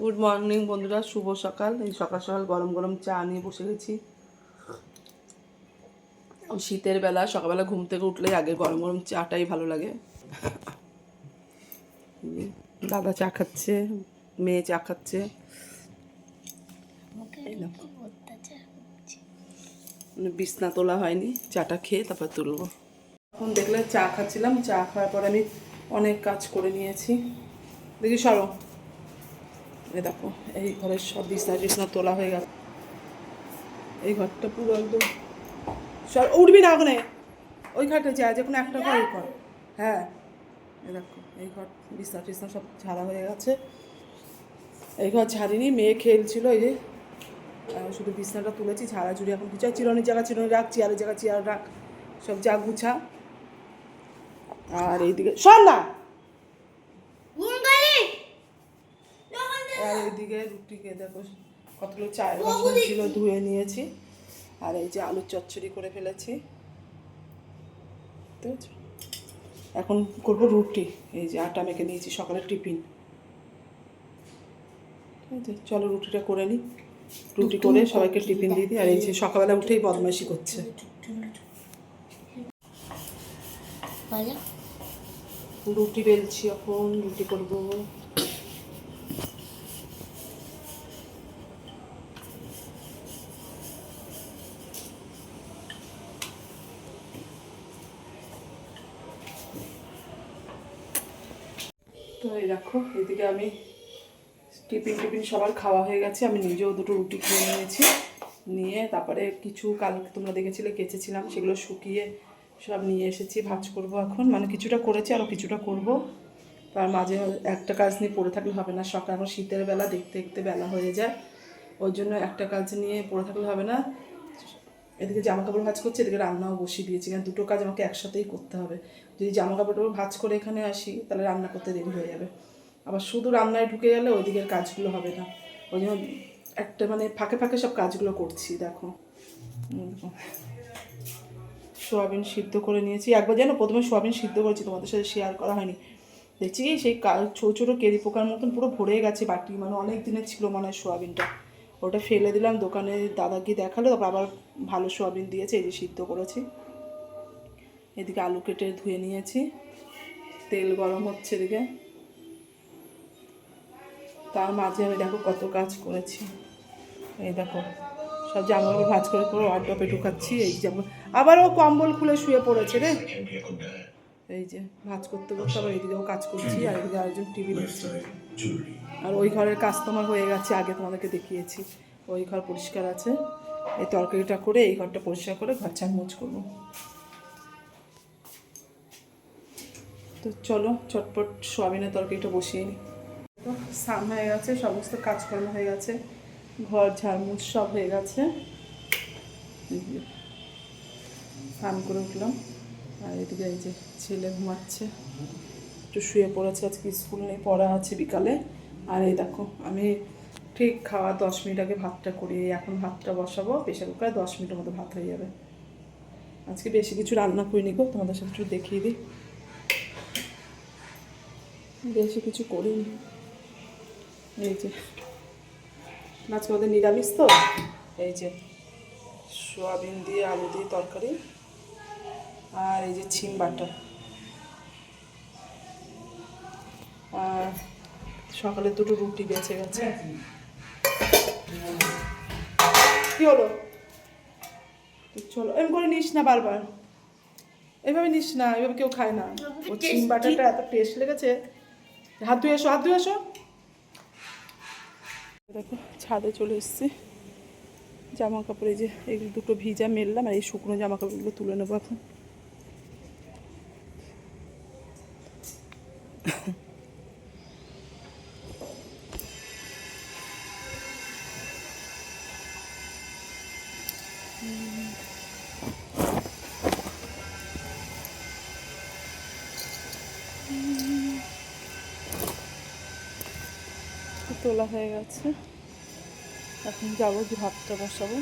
Good morning বন্ধুরা, শুভ সকাল। এই সকাল সকাল গরম গরম চা নিয়ে বসে গেছি। শীতের বেলা সকালবেলা ঘুম থেকে উঠলেই আগে গরম গরম চাটাই ভালো লাগে। দাদা চা খাচ্ছে, মেয়ে চা খাচ্ছে। বিছনা তোলা হয়নি, চাটা খেয়ে তারপর তুলবো। এখন দেখলে চা খাচ্ছিলাম, চা খাওয়ার পর আমি অনেক কাজ করে নিয়েছি। দেখি সরো, এই দেখো এই ঘরের সব বিছনা তোলা হয়ে গেছে। এই ঘরটা পুরো একদম সব উঠবি না ওখানে, ওই ঘরটা যা, যে কোনো একটা ঘর কর। হ্যাঁ, এই দেখো এই ঘর বিছনা সব ঝাড়া হয়ে গেছে। এই ঘর ঝাড়িনি, মেয়ে খেলছিল, এই যে শুধু বিছনাটা তুলেছি, ঝাড়াঝুড়ি এখন কিছু চিরনির জায়গা চিরনি রাখ, চেয়ারের জায়গা চেয়ার রাখ, সব যা গুছা। আর এইদিকে শোন না, আর এইদিকে রুটিকে দেখো কতগুলো চায়ের বাসন ছিল ধুয়ে নিয়েছি। আর এই যে আলুর চচ্চড়ি করে ফেলেছি। এখন করবো রুটি, এই যে আটা মেখে নিয়েছি সকালের টিফিন। ঠিক আছে, চলো রুটিটা করে নিই। রুটি করে সবাইকে টিফিন দিয়ে দিই। আর এই যে সকালবেলা উঠেই বদমাইশি করছে। রুটি বেলছি, এখন রুটি করবো। তো এই দেখো এদিকে আমি টিফিন সবার খাওয়া হয়ে গেছে, আমি নিজেও দুটো রুটি খেয়ে নিয়েছি। নিয়ে তারপরে কিছু কালকে তোমরা দেখেছিলে কেচেছিলাম, সেগুলো শুকিয়ে সব নিয়ে এসেছি, ভাজ করব এখন। মানে কিছুটা করেছি, আরও কিছুটা করব। তার মাঝে একটা কাজ নিয়ে পড়ে থাকলে হবে না। সকাল এখন শীতের বেলা, দেখতে দেখতে বেলা হয়ে যায়, ওই জন্য একটা কাজ নিয়ে পড়ে থাকলে হবে না। এদিকে জামা কাপড় ভাজ করছি, এদিকে রান্নাও বসিয়ে দিয়েছি, কারণ দুটো কাজ আমাকে একসাথেই করতে হবে। যদি জামা কাপড় ভাজ করে এখানে আসি তাহলে রান্না করতে দেরি হয়ে যাবে। আবার শুধু রান্নায় ঢুকে গেলে ওইদিকের কাজগুলো হবে না, ওই জন্য একটা মানে ফাঁকে ফাঁকে সব কাজগুলো করছি। দেখো সোয়াবিন সিদ্ধ করে নিয়েছি। একবার যেন প্রথমে সোয়াবিন সিদ্ধ করেছি, তোমাদের সাথে শেয়ার করা হয়নি। দেখছি কি সেই ছোটো ছোটো কেরি পোকার মতন পুরো ভরে গেছে বাটি, মানে অনেক দিনের ছিল মনে হয় সোয়াবিনটা। ওটা ফেলে দিলাম, দোকানে দাদা গিয়ে দেখালো, তারপর আবার ভালো সোয়াবিন দিয়েছে, এই যে সিদ্ধ করেছি। এদিকে আলু কেটে ধুয়ে নিয়েছি, তেল গরম হচ্ছে এদিকে। তার মাঝে আমি দেখো কত কাজ করেছি। এই দেখো সব জামা কাপড় ভাঁজ করে করে ওয়ার্ডরোবে ঢুকাচ্ছি। এই যেমন আবারও কম্বল খুলে শুয়ে পড়েছে রে। এই যে ভাঁজ করতে করতে আবার এদিকেও কাজ করছি, আর এদিকে আরেকজন টিভি দেখছে। আর ওই ঘরের কাস্টমার হয়ে গেছে, আগে তোমাদেরকে দেখিয়েছি। ওই ঘর পরিষ্কার আছে, এই তরকারিটা করে এই ঘরটা পরিষ্কার করে ঘর ঝাড়মোছ করবো। তো চলো চটপট সোয়াবিনের তরকারিটা বসিয়ে নিই। তো স্নান হয়ে গেছে, সমস্ত কাজকর্ম হয়ে গেছে, ঘর ঝাড়মুছ সব হয়ে গেছে। স্নান করে উঠলাম, আর এদিকে এই যে ছেলে ঘুমাচ্ছে, একটু শুয়ে পড়েছে, আজকে স্কুল নেই, পড়া আছে বিকালে। আর এই দেখো আমি ঠিক খাওয়া 10 মিনিট আগে ভাতটা করি, এখন ভাতটা বসাবো প্রেশার কুকারে, 10 মিনিটের মধ্যে ভাত হয়ে যাবে। আজকে বেশি কিছু রান্না করিনি গো, তোমাদের সাথে একটু দেখিয়ে দিই, বেশি কিছু করিনি। এই যে আজকে আমাদের নিরামিষ, তো এই যে সোয়াবিন দিয়ে আলু দিয়ে তরকারি, আর এই যে ছিম বাটা। আর সকালে দুটো রুটি বেঁচে গেছে। কি হলো? চলো এম করে নিস না, বারবার এভাবে নিস না, এভাবে কেউ খায় না। ও ছিম বাটাটা এত টেস্ট লেগেছে। হাত ধুয়ে আসো, হাত ধুয়ে আসো। দেখো ছাদে চলে এসেছি, জামা কাপড় এই যে এগুলো দুটো ভিজা মেললাম, আর এই শুকনো জামা কাপড়গুলো তুলে নেবো এখন। তোলা হয়ে গেছে, এখন যাবো যে ভাতটা বসাবো।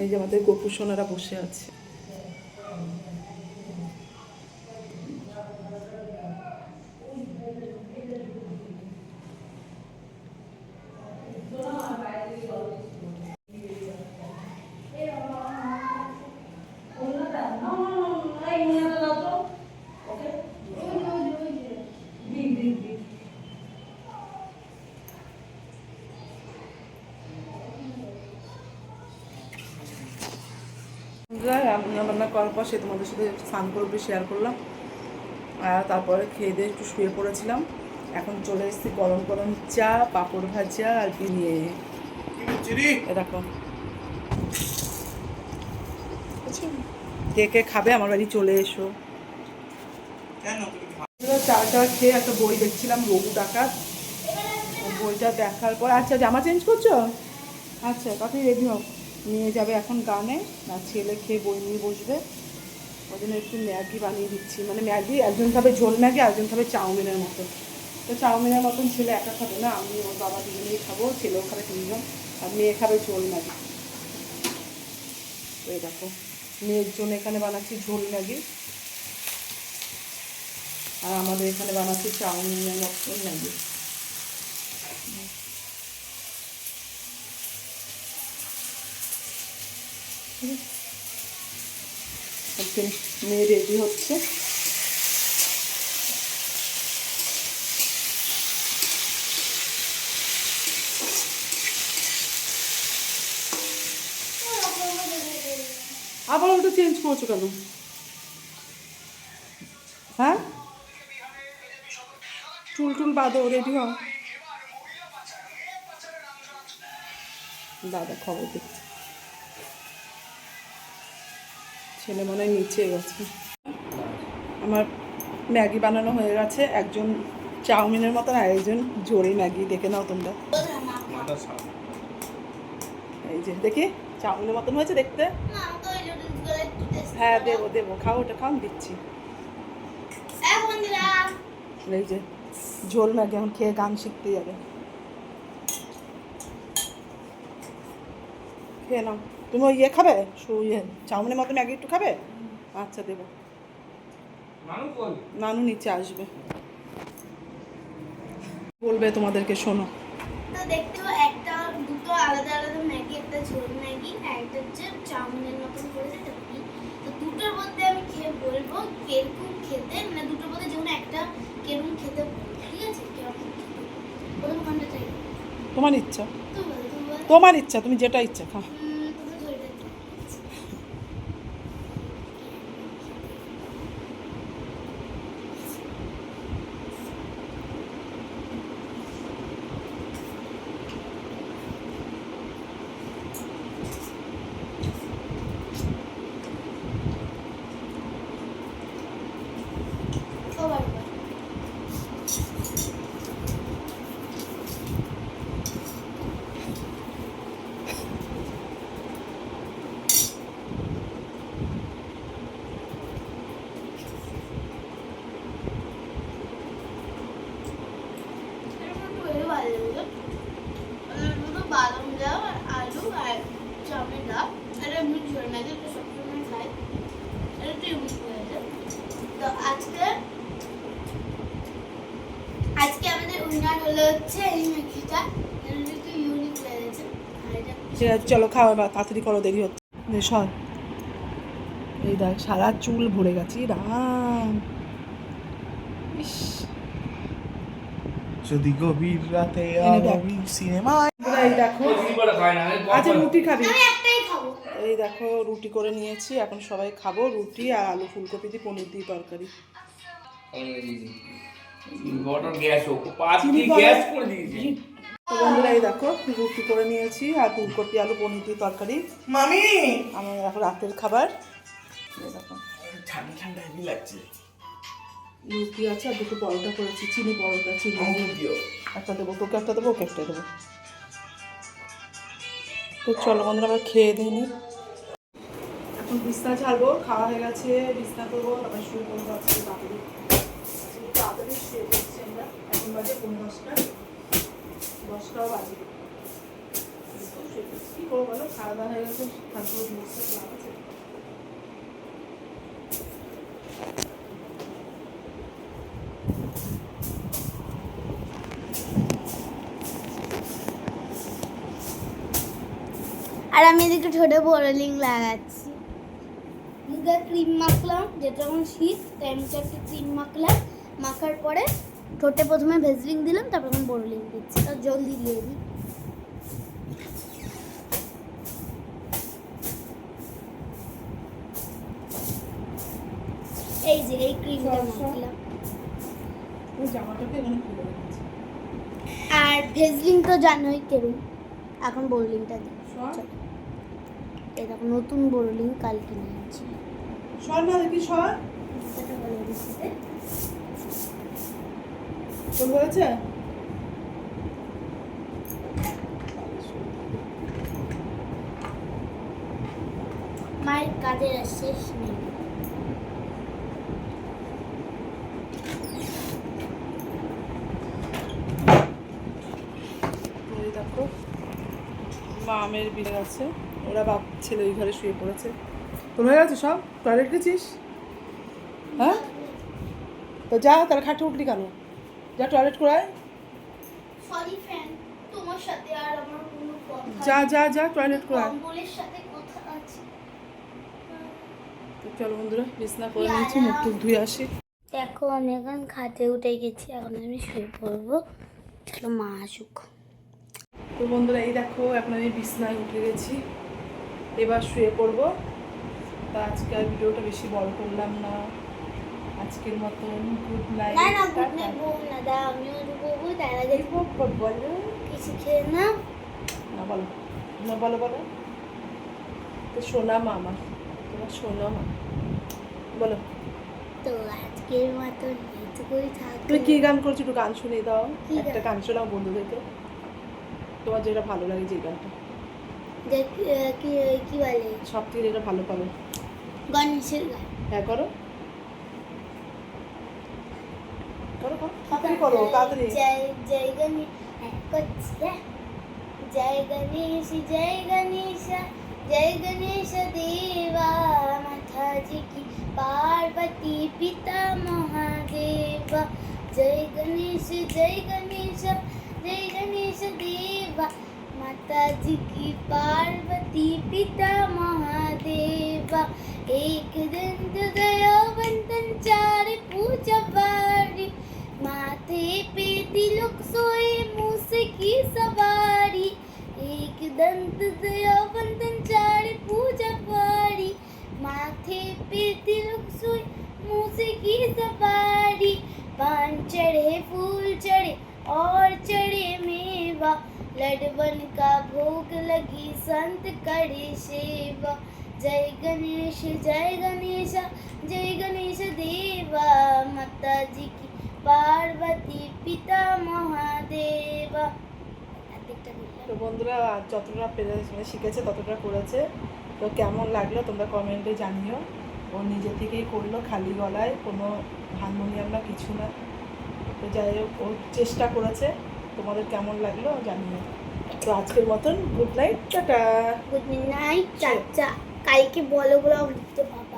এই যে আমাদের গোপু সোনারা বসে আছে। বন্ধুরা, রান্না করার পর সে তোমাদের সাথে স্নান করে শেয়ার করলাম। আর তারপরে খেয়ে দিয়ে একটু শুয়ে পড়েছিলাম। এখন চলে এসেছি গরম গরম চা, পাঁপড় ভাজা আর নিয়ে এরকম। কে কে খাবে আমার বাড়ি চলে এসো। চাটা খেয়ে একটা বই দেখছিলাম, রঘু ডাকাত। বইটা দেখার পর আচ্ছা জামা চেঞ্জ করছো? আচ্ছা তাড়াতাড়ি রেডি হোক, নিয়ে যাবে এখন গানে। আর ছেলে খেয়ে বই নিয়ে বসবে। ওই জন্য একটু ম্যাগি বানিয়ে দিচ্ছি, মানে ম্যাগি একজন খাবে ঝোল ম্যাগি, একজন খাবে চাউমিনের মতো। তো চাউমিনের মতন ছেলে একা খাবে না, আমি ওর বাবা দুজনেই খাবো, ছেলেও খাবে 3জন, আর মেয়ে খাবে ঝোল ম্যাগি। তো এই দেখো মেয়ের জন্য এখানে বানাচ্ছি ঝোল ম্যাগি, আর আমাদের এখানে বানাচ্ছি চাউমিনের মতন ম্যাগি। মেয়ে রেডি হচ্ছে। আবার ওটা চেঞ্জ করছো কেন? হ্যাঁ চুল টুল বাঁধো, রেডি হও। দাদা খবর দিচ্ছে, ছেলে মনে হয় নিচে গেছে। আমার ম্যাগি বানানো হয়ে গেছে, একজন চাউমিনের মতন আর একজন জোরে ম্যাগি। দেখে নাও তোমরা, এই যে দেখি চাউমিনের মতন হয়েছে দেখতে। হ্যাঁ দেবো দেবো, খাও ওটা খাও, দিচ্ছি। এই যে ঝোল ম্যাগি, এখন খেয়ে গান শিখতে যাবে। খেয়ে নাও। তুমি ওই ইয়ে খাবে, চাউমিনের মতো ম্যাগি একটু খাবে? আচ্ছা দেবো। নানু নিচে আসবে, বলবে তোমাদেরকে, শোনো। তো দেখতে একটা দুটো আলাদা আলাদা ম্যাগি, একটা ঝোল ম্যাগি আর একটা হচ্ছে চাউমিনের মতন করে যেটা। তো দুটোর মধ্যে আমি খেয়ে বলবো কিরকম খেতে, মানে দুটোর মধ্যে যেমন একটা কিরকম খেতে, ঠিক আছে? কিরকম খেতে প্রথম কোনটা চাই? তোমার ইচ্ছা, তুমি বলো। তোমার ইচ্ছা, তুমি যেটা ইচ্ছা খাও। তুমি ঝোলটা চাই। বাদাম দাও আর আলু আর চাউমিন দাও, এটা এমনি ঝোল ম্যাগি, এটা সবসময় খাই, এটা একটু ইউনিক হয়েছে। তো আজকে আমাদের উইনার হলো হচ্ছে এই ম্যাগিটা, এটা একটু ইউনিক লেগেছে। চলো খাও এবার, তাড়াতাড়ি করো, দেরি হচ্ছে। সর, এই দেখ সারা চুল ভরে গেছি রাম। ইস, যদি গভীর রাতে আমি সিনেমায়। এই দেখো আচ্ছা রুটি খাবি? আমি একটাই খাবো। এই দেখো রুটি করে নিয়েছি, এখন সবাই খাবো রুটি আর আলু ফুলকপি দিয়ে পনির দিয়ে তরকারি। তো বন্ধুরা এই দেখো রুটি করে নিয়েছি আর ফুলকপি আলু পনির দিয়ে তরকারি। মামি আমার এখন রাতের খাবার। এই দেখো ঠান্ডা ঠান্ডা হেভি লাগছে। রুটি আছে আর দুটো পরোটা করেছি, চিনি পরোটা, চিনি একটা দেবো, তোকে একটা দেবো, ওকে একটা দেবো। তো চলো বন্ধুরা আমরা খেয়ে দিই নি। এখন বিছনা ঝাড়বো, খাওয়া হয়ে গেছে, বিছনা করবো, তারপর শুরু করবো। আজকে তাড়াতাড়ি তাড়াতাড়ি শুয়ে পড়ছি আমরা। এখন বাজে 10:30, 10টাও বাজে। কী করবো বলো, খাওয়া দাওয়া হয়ে গেছে, থাকবো জিনিসটা লাভ আছে। আর আমি এদিকে ঠোঁটে বোরোলিং লাগাচ্ছি, মুখে ক্রিম মাখলাম, যেটা এখন শীত তাই মুখে একটা ক্রিম মাখলাম, মাখার পরে ঠোঁটে প্রথমে ভেজলিং দিলাম, তারপর এখন বোরোলিং দিচ্ছি। তো জলদি দিয়ে দিই। যে এই ক্রিমটা মাখলাম। ওই জামাটাকে এখানে খুলে রেখেছি। আর ভেজলিন তো জানোই কেরম, এখন বোরলিনটা দিই। সর এটা নতুন বোরলিন কাল কিনে আনছি। সর না দেখি সর। এটা ভালো দিচ্ছে। তোর হয়েছে? মায়ের কাজের আর শেষ নেই। এই দেখো মামের বিয়ে আছে, ওরা বাপ ছেলে ওই ঘরে শুয়ে পড়েছে। তোর হয়ে গেছে সব? টয়লেট গেছিস? হ্যাঁ তো যা, তার খাটে উঠলি কেন? যা টয়লেট করায়। সরি ফ্রেন্ড, তোমার সাথে আর আমার কোনো কথা যা নেই। যা যা টয়লেট করায়। কম্বলের সাথে কথা আছে। তো চলো বন্ধুরা, বিছনা করে নিয়েছি, মুখ টুক ধুয়ে আসি। দেখো আমি এখন খাটে উঠে গেছি, এখন আমি শুয়ে পড়বো। চলো মা আসুক। তো বন্ধুরা এই দেখো এখন আমি বিছনায় উঠে গেছি, এবার শুয়ে পড়বো। তা আজকে আর ভিডিওটা বেশি বড় করলাম না, আজকের মতন গুড নাইট। না না গুড নাইট বলবো না, দা আমিও বলবো, তার আগে বলো কিছু খেয়ে নাও। না, বলো না, বলো বলো। তো শোনা মা আমার, তোমার শোনা মা, বলো। তো আজকের মতন এইটুকুই থাকবে। তুমি কি গান করছো, একটু গান শুনিয়ে দাও। কি গান? একটা গান শোনাও বন্ধুদেরকে, তোমার যেটা ভালো লাগে, যে গানটা যে কি কি বলে, সব থেকে যেটা ভালো পাবে। গণেশের গান। হ্যাঁ করো করো করো, তাড়াতাড়ি করো, তাড়াতাড়ি। জয় জয় গণেশ, হ্যাঁ করছি, হ্যাঁ। জয় গণেশ জয় গণেশ জয় গণেশ দেवा माताजी की पार्वती पिता महादेवा। जय गणेश देवा माताजी की पार्वती पिता महादेवा। एक दंत दयावंतन चार पूजा बारी, माथे पे तिलक सोए मूस की सवारी। एक दंत दयावंतन चार पूजा बारी, माथे पे तिलक सोए मूस की सवारी। पान चढ़े फूल चढ़े और चढ़े मेवा, लडवन का भोग लगी संत करे सेवा। जय गणेश देवा माताजी की पार्वती पिता महादेवा। তো বন্ধুরা আজ যতটা শিখেছে ততটা করেছে। তো কেমন লাগলো তোমরা কমেন্টে জানিও। ও নিজে থেকেই করলো, খালি গলায়, কোনো হারমোনিয়াম না কিছু না। তো যাই হোক, ও চেষ্টা করেছে। তোমাদের কেমন লাগলো জানিও। তো আজকের মতন good night, tata. Good night চাচা, কালকে বলো বলো লিখতে পাবো।